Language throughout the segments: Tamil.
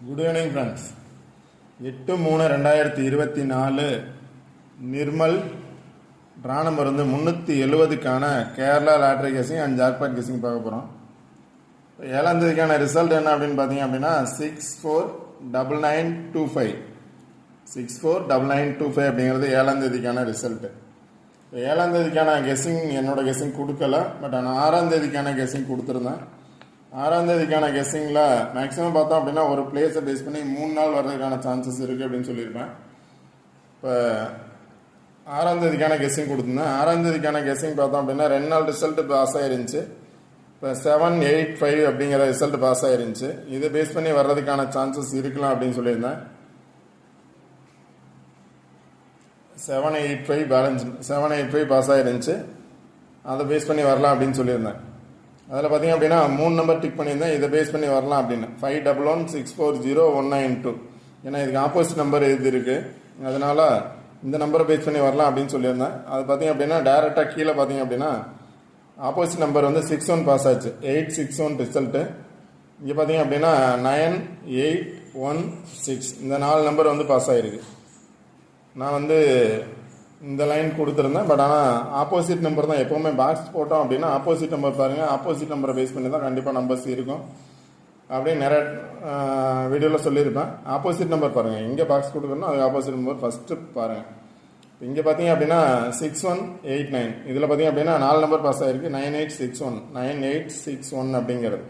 Good evening friends. 8/3/2024 Nirmal draw number 370க்கான Kerala lottery guessing and jackpot guessing பார்க்க போகிறோம். ஏழாம் தேதிக்கான ரிசல்ட் என்ன அப்படின்னு பார்த்தீங்க அப்படின்னா 649925 649925 அப்படிங்கிறது ஏழாம் தேதிக்கான ரிசல்ட்டு. ஏழாம் தேதிக்கான கெஸ்ஸிங் என்னோட கெஸ்ஸிங் கொடுக்கல, பட் ஆனால் ஆறாம் தேதிக்கான கெஸ்ஸிங் கொடுத்துருந்தேன். ஆறாம் தேதிக்கான கெஸ்ஸிங்கில் மேக்ஸிமம் பார்த்தோம் அப்படின்னா ஒரு பிளேஸை பேஸ் பண்ணி 3 நாள் வர்றதுக்கான சான்சஸ் இருக்குது அப்படின்னு சொல்லியிருப்பேன். இப்போ ஆறாம் தேதிக்கான கெஸ்ஸிங் கொடுத்துருந்தேன். ஆறாம் தேதிக்கான கெஸ்ஸிங் பார்த்தோம் அப்படின்னா 2 நாள் ரிசல்ட் பாஸ் ஆயிருந்துச்சு. இப்போ 785 அப்படிங்கிற ரிசல்ட் பாஸ் ஆயிருந்துச்சு. இதை பேஸ் பண்ணி வர்றதுக்கான சான்சஸ் இருக்கலாம் அப்படின்னு சொல்லியிருந்தேன். 785 பாஸ் ஆயிருந்துச்சு. அதை பேஸ் பண்ணி வரலாம் அப்படின்னு சொல்லியிருந்தேன். அதில் பார்த்தீங்க அப்படின்னா 3 நம்பர் டிக் பண்ணியிருந்தேன். இதை பேஸ் பண்ணி வரலாம் அப்படின்னு 5116401992. ஏன்னா இதுக்கு ஆப்போசிட் நம்பர் இது இருக்குது, அதனால இந்த நம்பரை பேஸ் பண்ணி வரலாம் அப்படின்னு சொல்லியிருந்தேன். அது பார்த்தீங்க அப்படின்னா டேரெக்டாக கீழே பார்த்தீங்க அப்படின்னா ஆப்போசிட் நம்பர் 61 பாஸ் ஆச்சு. 861 ரிசல்ட்டு. இங்கே பார்த்தீங்க அப்படின்னா 9816 இந்த 4 நம்பர் பாஸ் ஆகிருக்கு. நான் இந்த லைன் கொடுத்துருந்தேன், பட் ஆனால் ஆப்போசிட் நம்பர் தான். எப்போவுமே பாக்ஸ் போட்டோம் அப்படின்னா ஆப்போசிட் நம்பர் பாருங்கள், ஆப்போசிட் நம்பரை பேஸ் பண்ணி தான் கண்டிப்பாக நம்பர்ஸ் இருக்கும் அப்படின்னு நிறைய வீடியோவில் சொல்லியிருப்பேன். ஆப்போசிட் நம்பர் பாருங்கள், இங்கே பாக்ஸ் கொடுக்குறோன்னா அது ஆப்போசிட் நம்பர் ஃபஸ்ட்டு பாருங்கள். இங்கே பார்த்தீங்க அப்படின்னா 6189, இதில் பார்த்தீங்க அப்படின்னா 4 நம்பர் பாஸ் ஆகிருக்கு. 9861 அப்படிங்கிறது.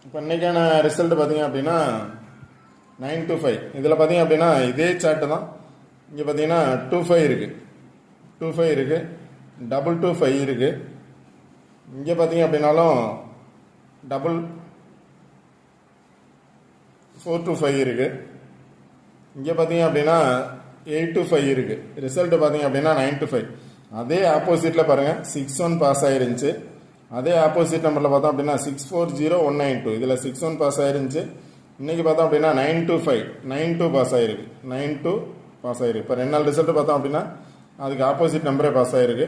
இப்போ இன்றைக்கான ரிசல்ட் பார்த்தீங்க அப்படின்னா 925. இதில் பார்த்தீங்க அப்படின்னா இதே சார்ட்டு தான். இங்கே பார்த்தீங்கன்னா 25 இருக்குது, 25 இருக்குது, 225 இருக்குது. இங்கே பார்த்தீங்க அப்படின்னாலும் 425 இருக்குது. இங்கே பார்த்தீங்க அப்படின்னா 825 இருக்குது. ரிசல்ட் பார்த்தீங்க அப்படின்னா 925. அதே ஆப்போசிட்டில் பாருங்கள் 61 பாஸ் ஆயிருந்துச்சு. அதே ஆப்போசிட் நம்பரில் பார்த்தோம் அப்படின்னா 640192. இதில் 61 பாஸ் ஆயிருந்துச்சு. இன்றைக்கி பார்த்தோம் அப்படின்னா 925 பாஸ் ஆகிருக்கு. 92 பாஸ் ஆகிருக்கு. இப்போ 2 நாள் ரிசல்ட்டு பார்த்தோம் அப்படின்னா அதுக்கு ஆப்போசிட் நம்பரே பாஸ் ஆகிருக்கு.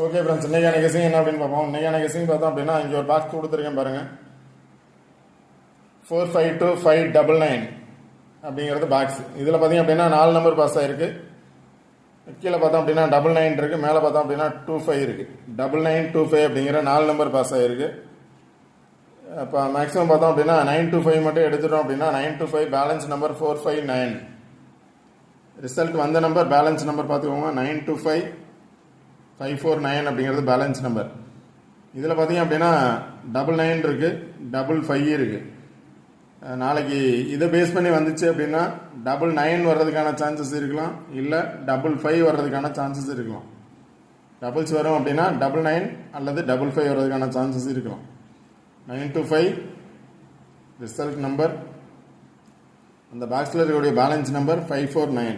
ஓகே ஃப்ரெண்ட்ஸ், இன்றைக்கான கெஸ்ஸிங் என்ன அப்படின்னு பார்ப்போம். இன்றைக்கான கெஸ்ஸிங் பார்த்தோம் அப்படின்னா இங்கே ஒரு பாக்ஸ் கொடுத்துருக்கேன் பாருங்கள். 452599 அப்படிங்கிறது பாக்ஸ். இதில் பார்த்தீங்க அப்படின்னா 4 நம்பர் பாஸ் ஆகிருக்கு. கீழே பார்த்தோம் அப்படின்னா 99 இருக்குது, மேலே பார்த்தோம் அப்படின்னா 25 இருக்குது. 9925 அப்படிங்கிற 4 நம்பர் பாஸ் ஆகிருக்கு. இப்போ மேக்ஸிமம் பார்த்தோம் அப்படின்னா 925 மட்டும் எடுத்துட்டோம் அப்படின்னா 925 பேலன்ஸ் நம்பர் 459. ரிசல்ட் வந்த நம்பர் பேலன்ஸ் நம்பர் பார்த்துக்கோங்க. 925549 அப்படிங்கிறது பேலன்ஸ் நம்பர். இதில் பார்த்தீங்க அப்படின்னா 99 இருக்குது, 55 இருக்குது. நாளைக்கு இதை பேஸ் பண்ணி வந்துச்சு அப்படின்னா 99 வர்றதுக்கான சான்சஸ் இருக்கலாம், இல்லை 55 வர்றதுக்கான சான்சஸ் இருக்கலாம். டபுள்ஸ் வரும் அப்படின்னா 99 அல்லது 55 வர்றதுக்கான சான்சஸ் இருக்கலாம். 925 ரிசல்ட் நம்பர், அந்த பாக்ஸில் இருக்கக்கூடிய பேலன்ஸ் நம்பர் 549.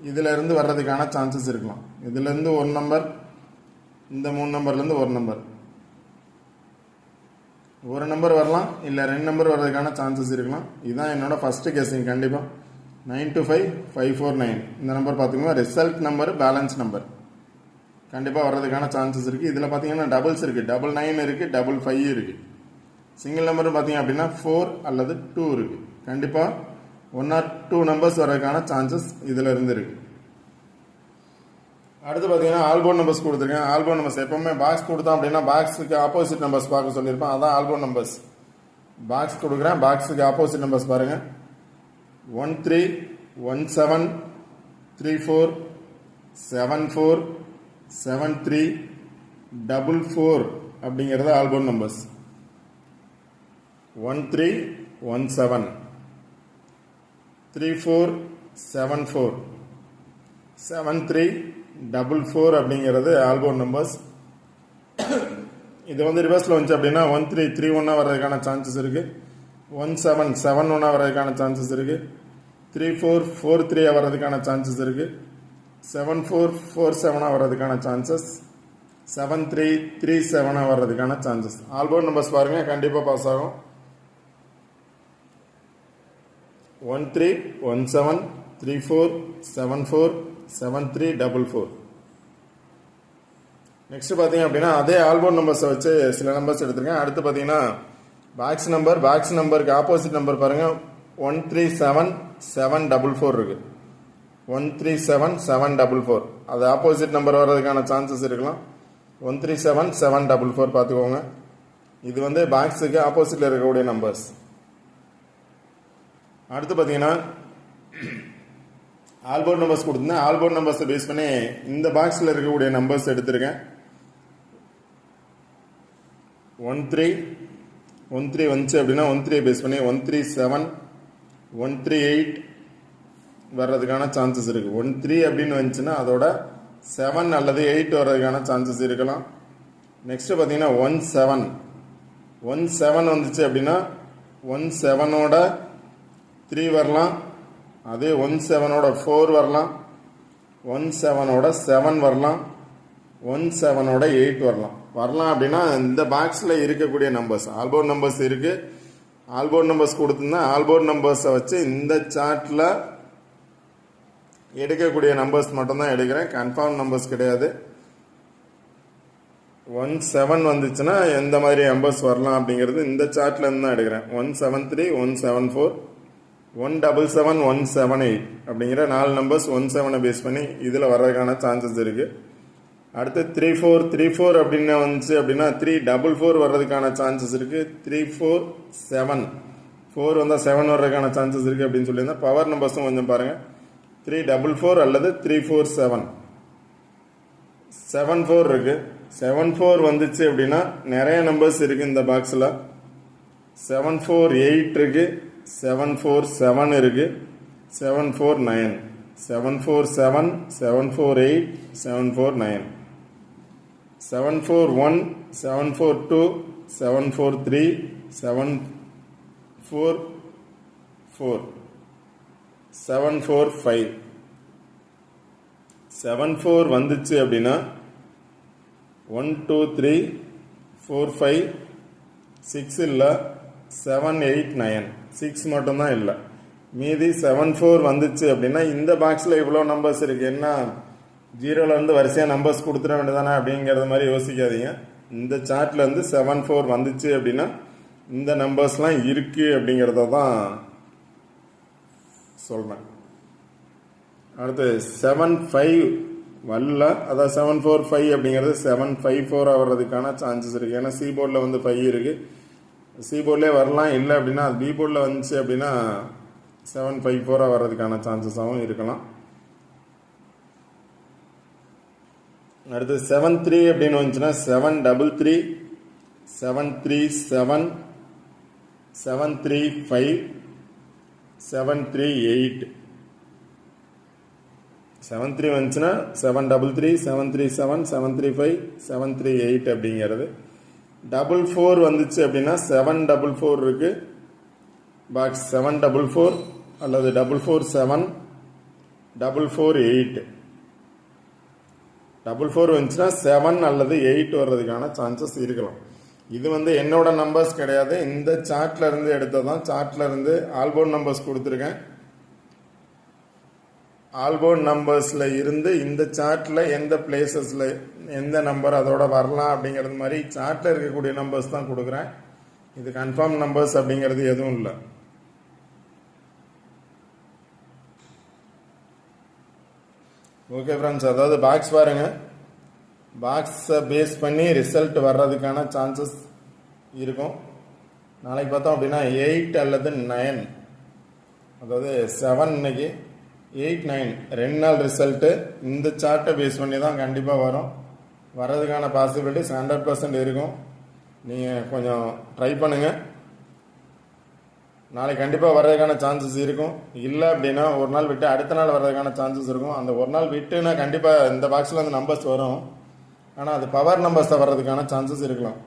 இதிலிருந்து வர்றதுக்கான சான்சஸ் இருக்கலாம். இதிலேருந்து ஒரு நம்பர், இந்த 3 நம்பர்லேருந்து ஒரு நம்பர் வரலாம், இல்லை 2 நம்பர் வர்றதுக்கான சான்சஸ் இருக்கலாம். இதுதான் என்னோட ஃபஸ்ட்டு கெஸ்ஸிங். கண்டிப்பாக 925549 இந்த நம்பர் பார்த்துக்கோங்க. ரிசல்ட் நம்பர் பேலன்ஸ் நம்பர் கண்டிப்பாக வர்றதுக்கான சான்சஸ் இருக்குது. இதில் பார்த்தீங்கன்னா டபுள்ஸ் இருக்குது, 99 இருக்குது, 55 இருக்குது. சிங்கிள் நம்பர் பார்த்தீங்க அப்படின்னா 4 அல்லது 2 இருக்குது. கண்டிப்பாக 1 or 2 நம்பர்ஸ் வர்றதுக்கான சான்சஸ் இதில் இருந்து இருக்குது. அடுத்து பார்த்தீங்கன்னா ஆல்போன் நம்பர்ஸ் கொடுத்துருக்கேன். ஆல்போன் நம்பர்ஸ் எப்போவுமே பாக்ஸ் கொடுத்தோம் அப்படின்னா பாக்ஸுக்கு ஆப்போசிட் நம்பர்ஸ் பார்க்க சொல்லியிருப்பேன். அதான் ஆல்போன் நம்பர்ஸ். பாக்ஸ் கொடுக்குறேன், பாக்ஸுக்கு ஆப்போசிட் நம்பர்ஸ் பாருங்கள். 131734747344 அப்படிங்கிறது ஆல்போன் நம்பர்ஸ். 131734747344 அப்படிங்கிறது ஆல்போன் நம்பர்ஸ். இது ரிவர்ஸில் வந்துச்சு அப்படின்னா 1331 வர்றதுக்கான சான்சஸ் இருக்குது, 1771 வர்றதுக்கான சான்சஸ் இருக்குது, 3443 வர்றதுக்கான சான்சஸ் இருக்குது, 7447 வர்றதுக்கான சான்சஸ், 7337 வர்றதுக்கான சான்சஸ். ஆல்போன் நம்பர்ஸ் பாருங்கள், கண்டிப்பாக பாஸ் ஆகும். 131734747344. நெக்ஸ்ட் பார்த்தீங்க அப்படின்னா அதே ஆல்போன் நம்பர்ஸை வச்சு சில நம்பர்ஸ் எடுத்துருக்கேன். அடுத்து பார்த்தீங்கன்னா பாக்ஸ் நம்பருக்கு ஆப்போசிட் நம்பர் பாருங்கள் 137744 இருக்குது. 137744 அது ஆப்போசிட் நம்பர் வர்றதுக்கான சான்சஸ் இருக்கலாம். 137744 பார்த்துக்கோங்க. இது வந்து பாக்ஸுக்கு ஆப்போசிட்டில் இருக்கக்கூடிய நம்பர்ஸ். அடுத்து பார்த்தீங்கன்னா ஆல்போர்ட் நம்பர்ஸ் கொடுத்துருந்தேன். ஆல்போர்ட் நம்பர்ஸை பேஸ் பண்ணி இந்த பாக்ஸில் இருக்கக்கூடிய நம்பர்ஸ் எடுத்திருக்கேன். 13 வந்துச்சு அப்படின்னா 13 பேஸ் பண்ணி 137 138 வர்றதுக்கான சான்சஸ் இருக்குது. 13 அப்படின்னு வந்துச்சுன்னா அதோட 7 அல்லது 8 வர்றதுக்கான சான்சஸ் இருக்கலாம். நெக்ஸ்ட்டு பார்த்தீங்கன்னா 17 வந்துச்சு அப்படின்னா 17ஓட 3 வரலாம். அதே 17ஓட 4 வரலாம். 17ஓட 7 வரலாம். 17ஓட 8 வரலாம் அப்படின்னா இந்த பாக்ஸில் இருக்கக்கூடிய நம்பர்ஸ் ஆல்போர்ட் நம்பர்ஸ் இருக்குது. ஆல்போர்ட் நம்பர்ஸ் கொடுத்துருந்தா ஆல்போர்ட் நம்பர்ஸை வச்சு இந்த சார்ட்டில் எடுக்கக்கூடிய நம்பர்ஸ் மட்டும்தான் எடுக்கிறேன். கன்ஃபார்ம் நம்பர்ஸ் கிடையாது. 17 வந்துச்சுன்னா எந்த மாதிரி நம்பர்ஸ் வரலாம் அப்படிங்கிறது இந்த சார்ட்ல இருந்து தான் எடுக்கிறேன். 173 174 177 178 அப்படிங்கிற 4 நம்பர்ஸ் 17 பேஸ் பண்ணி இதில் வர்றதுக்கான சான்சஸ் இருக்குது. அடுத்து 34 அப்படின்னு வந்துச்சு அப்படின்னா 344 வர்றதுக்கான சான்சஸ் இருக்குது. 347 4 வந்தால் 7 வர்றதுக்கான சான்சஸ் இருக்குது அப்படின்னு சொல்லியிருந்தேன். பவர் நம்பர்ஸும் கொஞ்சம் பாருங்கள். 344 அல்லது 347 74 இருக்குது. 74 வந்துச்சு அப்படின்னா நிறைய நம்பர்ஸ் இருக்குது இந்த பாக்ஸில். 748 இருக்குது. 747 இருக்குது. 749 747 748 749 741 742 743 744 745 74 வந்துச்சு அப்படின்னா 1 2 3 4 5 6 இல்லை. 7 8 9 6 மட்டும்தான் இல்லை. மீதி 74 வந்துச்சு அப்படின்னா இந்த பாக்ஸில் இவ்வளோ நம்பர்ஸ் இருக்குது. என்ன 0லேருந்து வரிசையாக நம்பர்ஸ் கொடுத்துட வேண்டியதானே அப்படிங்கிறது மாதிரி யோசிக்காதீங்க. இந்த சார்ட்லேருந்து 74 வந்துச்சு அப்படின்னா இந்த நம்பர்ஸ்லாம் இருக்குது அப்படிங்கிறத தான் சொல்கிறேன். அடுத்து 75 வரல. அதான் 745 அப்படிங்கிறது 754 வர்றதுக்கான சான்சஸ் இருக்குது. ஏன்னா சி போர்டில் வந்து 5 இருக்குது. சி போர்ட்லேயே வரலாம். இல்லை அப்படின்னா பி போர்டில் வந்துச்சு அப்படின்னா 754 வர்றதுக்கான சான்சஸாகவும் இருக்கலாம். அடுத்து 73 அப்படின்னு வந்துச்சுன்னா 733 737 735 738 73 வந்துச்சுன்னா 733 737 735 738 அப்படிங்கிறது. 44 வந்துச்சு அப்படின்னா 744 இருக்குது. பாக்ஸ் 744 அல்லது 447 448 44 வந்துச்சுன்னா 7 அல்லது 8 வர்றதுக்கான சான்சஸ் இருக்கலாம். இது வந்து என்னோட நம்பர்ஸ் கிடையாது. இந்த சார்ட்ல இருந்து எடுத்ததான். சார்ட்ல இருந்து ஆல்போர்ட் நம்பர்ஸ் கொடுத்துருக்கேன். ஆல்போர்ட் நம்பர்ஸில் இருந்து இந்த சார்ட்டில் எந்த பிளேசஸில் எந்த நம்பர் அதோட வரலாம் அப்படிங்கிறது மாதிரி சார்ட்டில் இருக்கக்கூடிய நம்பர்ஸ் தான் கொடுக்குறேன். இது கன்ஃபார்ம் நம்பர்ஸ் அப்படிங்கிறது எதுவும் இல்லை. ஓகே ஃப்ரெண்ட்ஸ், அதாவது பாக்ஸ் பாருங்கள். பாக்ஸை பேஸ் பண்ணி ரிசல்ட் வர்றதுக்கான சான்சஸ் இருக்கும். நாளைக்கு பார்த்தோம் அப்படின்னா 8 அல்லது 9, அதாவது 7 இன்னைக்கு 8 9 2 நாள் ரிசல்ட்டு இந்த சார்ட்டை பேஸ் பண்ணி தான் கண்டிப்பாக வரும். வர்றதுக்கான பாசிபிலிட்டிஸ் 100% இருக்கும். நீங்கள் கொஞ்சம் ட்ரை பண்ணுங்கள். நாளைக்கு கண்டிப்பாக வர்றதுக்கான சான்சஸ் இருக்கும். இல்லை அப்படின்னா ஒரு நாள் விட்டு அடுத்த நாள் வர்றதுக்கான சான்சஸ் இருக்கும். அந்த ஒரு நாள் விட்டுனா கண்டிப்பாக இந்த பாக்ஸில் அந்த நம்பர்ஸ் வரும். ஆனால் அது பவர் நம்பர்ஸை வர்றதுக்கான சான்சஸ் இருக்கலாம்.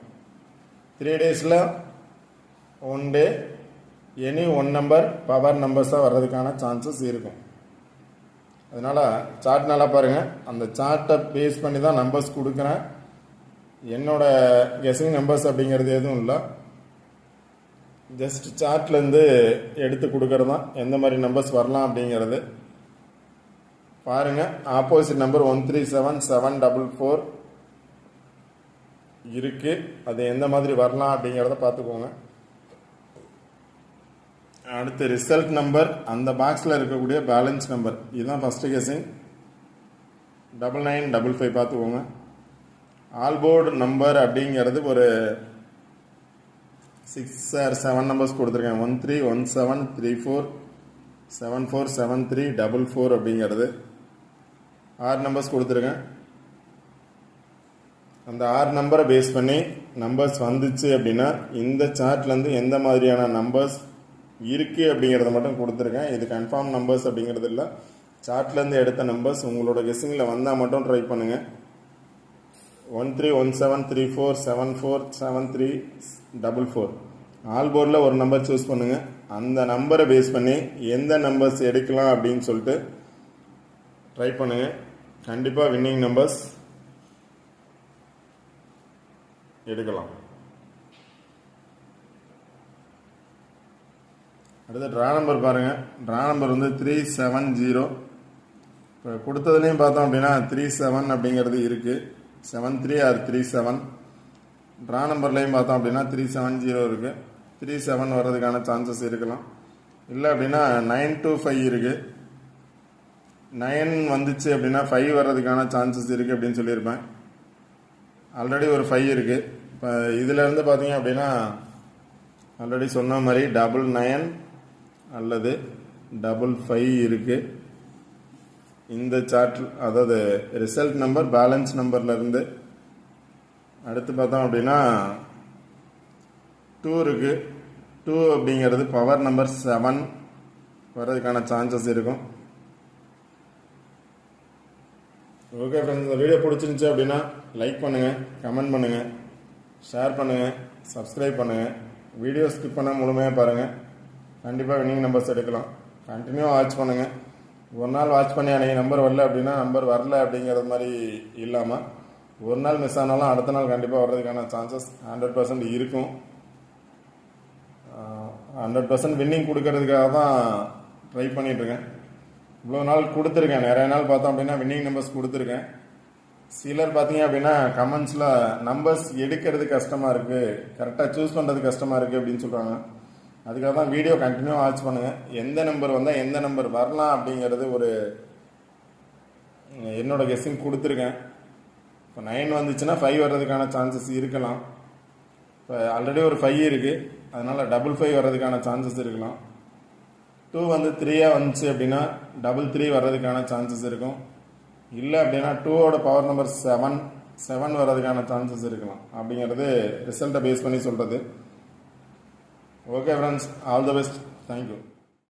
3 டேஸில் 1 டே எனி 1 நம்பர் பவர் நம்பர்ஸாக வர்றதுக்கான சான்சஸ் இருக்கும். அதனால் சார்ட் நல்லா பாருங்கள். அந்த சார்ட்டை பேஸ் பண்ணி தான் நம்பர்ஸ் கொடுக்குறேன். என்னோட கெஸிங் நம்பர்ஸ் அப்படிங்கிறது எதுவும் இல்லை. ஜஸ்ட் சார்ட்லேருந்து எடுத்து கொடுக்கறது தான் எந்த மாதிரி நம்பர்ஸ் வரலாம் அப்படிங்கிறது. பாருங்கள், ஆப்போசிட் நம்பர் 137744 இருக்குது. அது எந்த மாதிரி வரலாம் அப்படிங்கிறத பார்த்துக்கோங்க. அடுத்து ரிசல்ட் நம்பர், அந்த பாக்ஸில் இருக்கக்கூடிய பேலன்ஸ் நம்பர். இதுதான் ஃபஸ்ட்டு கெஸ்ஸிங். 9955 பார்த்துக்கோங்க. ஆல்போர்டு நம்பர் அப்படிங்கிறது ஒரு 6 or 7 நம்பர்ஸ் கொடுத்துருக்கேன். 131734747344 அப்படிங்கிறது 6 நம்பர்ஸ் கொடுத்துருக்கேன். அந்த 6 நம்பரை பேஸ் பண்ணி நம்பர்ஸ் வந்துச்சு அப்படின்னா இந்த சார்ட்லேருந்து எந்த மாதிரியான நம்பர்ஸ் இருக்குது அப்படிங்கிறத மட்டும் கொடுத்துருக்கேன். இது கன்ஃபார்ம் நம்பர்ஸ் அப்படிங்கிறது இல்லை, சார்ட்லேருந்து எடுத்த நம்பர்ஸ். உங்களோட கெஸ்ஸிங்கில் வந்தால் மட்டும் ட்ரை பண்ணுங்கள். 131734747344 ஆல் போர்டில் ஒரு நம்பர் சூஸ் பண்ணுங்கள். அந்த நம்பரை பேஸ் பண்ணி எந்த நம்பர்ஸ் எடுக்கலாம் அப்படின்னு சொல்லிட்டு ட்ரை பண்ணுங்கள். கண்டிப்பாக வின்னிங் நம்பர்ஸ் எடுக்கலாம். அடுத்த ட்ரா நம்பர் பாருங்கள். ட்ரா நம்பர் வந்து 370. இப்போ கொடுத்ததுலேயும் பார்த்தோம் அப்படின்னா 37 அப்படிங்கிறது இருக்குது. 73 or 37. ட்ரா நம்பர்லேயும் பார்த்தோம் அப்படின்னா 370 இருக்குது. 37 வர்றதுக்கான சான்சஸ் இருக்கலாம். இல்லை அப்படின்னா 925 இருக்குது. 9 வந்துச்சு அப்படின்னா 5 வர்றதுக்கான சான்சஸ் இருக்குது அப்படின்னு சொல்லியிருப்பேன். ஆல்ரெடி ஒரு 5 இருக்குது. இப்போ இதிலேருந்து பார்த்தீங்க அப்படின்னா ஆல்ரெடி சொன்ன மாதிரி 99 அல்லது 55 இருக்குது. இந்த சார்ட், அதாவது ரிசல்ட் நம்பர் பேலன்ஸ் நம்பர்லேருந்து. அடுத்து பார்த்தோம் அப்படின்னா 2 இருக்குது. 2 அப்படிங்கிறது பவர் நம்பர் 7 வர்றதுக்கான சான்சஸ் இருக்கும். ஓகே ஃப்ரெண்ட்ஸ், இந்த வீடியோ பிடிச்சிருந்துச்சு அப்படின்னா லைக் பண்ணுங்கள், கமெண்ட் பண்ணுங்கள், ஷேர் பண்ணுங்கள், சப்ஸ்கிரைப் பண்ணுங்கள். வீடியோ ஸ்கிப் பண்ணால் முழுமையாக பாருங்கள். கண்டிப்பாக வின்னிங் நம்பர்ஸ் எடுக்கலாம். கண்டினியூ வாட்ச் பண்ணுங்கள். ஒரு நாள் வாட்ச் பண்ணி அன்றைக்கி நம்பர் வரல அப்படின்னா நம்பர் வரல அப்படிங்கிறது மாதிரி இல்லாமல் ஒரு நாள் மிஸ் ஆனாலும் அடுத்த நாள் கண்டிப்பாக வர்றதுக்கான சான்சஸ் 100% இருக்கும். 100% வின்னிங் கொடுக்கறதுக்காக தான் ட்ரை பண்ணிகிட்ருக்கேன். இவ்வளோ நாள் கொடுத்துருக்கேன். நிறைய நாள் பார்த்தோம் அப்படின்னா வின்னிங் நம்பர்ஸ் கொடுத்துருக்கேன். சிலர் பார்த்தீங்க அப்படின்னா கமெண்ட்ஸில் நம்பர்ஸ் எடுக்கிறது கஷ்டமாக இருக்குது, கரெக்டாக சூஸ் பண்ணுறது கஷ்டமாக இருக்குது அப்படின்னு சொல்கிறாங்க. அதுக்காக தான் வீடியோ கண்டினியூ வாட்ச் பண்ணுங்கள். எந்த நம்பர் வந்தால் எந்த நம்பர் வரலாம் அப்படிங்கிறது ஒரு என்னோட கெஸ்ஸிங் கொடுத்துருக்கேன். இப்போ 9 வந்துச்சுன்னா 5 வர்றதுக்கான சான்சஸ் இருக்கலாம். இப்போ ஆல்ரெடி ஒரு 5 இருக்குது, அதனால் 55 வர்றதுக்கான சான்சஸ் இருக்கலாம். 2 வந்து 3 வந்துச்சு அப்படின்னா 33 வர்றதுக்கான சான்சஸ் இருக்கும். இல்லை அப்படின்னா 2ஓட பவர் நம்பர் 7 வர்றதுக்கான சான்சஸ் இருக்கலாம். அப்படிங்கிறது ரிசல்ட்டை பேஸ் பண்ணி சொல்கிறது. Okay friends, all the best. Thank you.